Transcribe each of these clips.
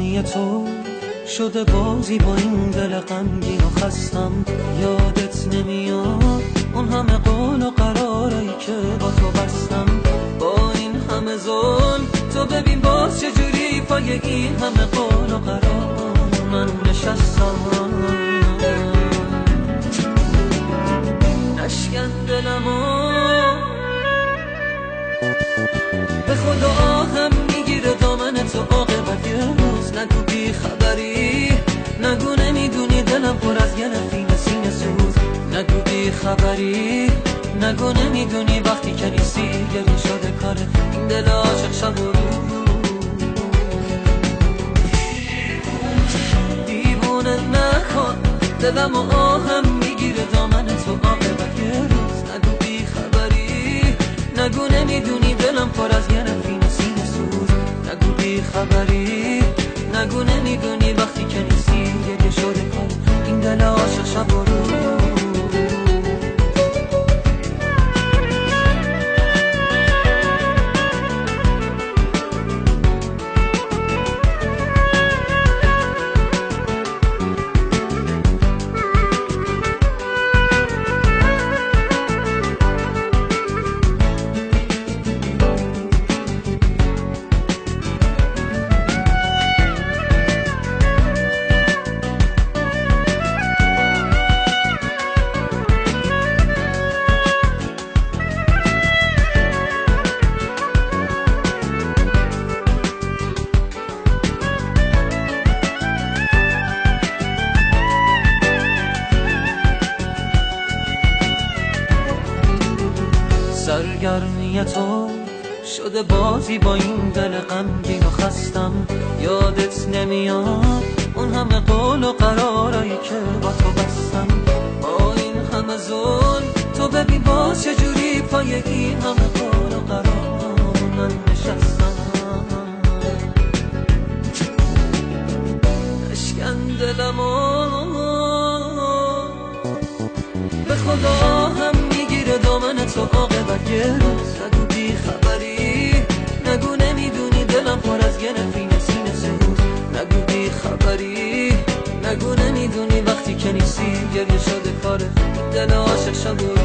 سرگرمی تو شده بازی با این دل غمگین و خستم. یادت نمیاد اون همه قول و قرارایی که با تو بستم. با این همه ظلم تو ببین باز چجوری پای این همه قول و قرار من نشستم. نشکن دلمو به خدا هم میگیره دامن تو عاقبت یه روز. نگو بی خبری، نگو نمیدونی دلم پر از گرفی سینه سوز. نگو بی خبری، نگو نمیدونی وقتی که نیستی گریه شده کار این دل عاشق شب و روز. دیوونه نکن دلم و آهم میگیره دامن تو عاقبت یه روز. نگو بی خبری، نگو نمیدونی دلم پر از گرفی سینه سوز. نگو بی خبری، نگو نمیدونی وقتی که نیستی گریه شده کار این دل عاشق شب و روز. سرگرمی تو شده بازی با این دل غمگین و خستم. یادت نمیاد اون همه قول و قرارایی که با تو بستم. با این همه ظلم تو ببین باز چجوری پای این همه قول و قرار من نشستم. اشکن دلمو به خدا هم میگیره دامن تو عاقبت یه روز. نگو بی خبری، نگو نمیدونی دلم پر از گرفی سینه سوز. نگو بی خبری، نگو نمیدونی وقتی که نیستی گریه شده کار دل عاشق شب و روز.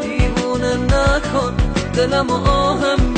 دیوونه نکن دلم و آهم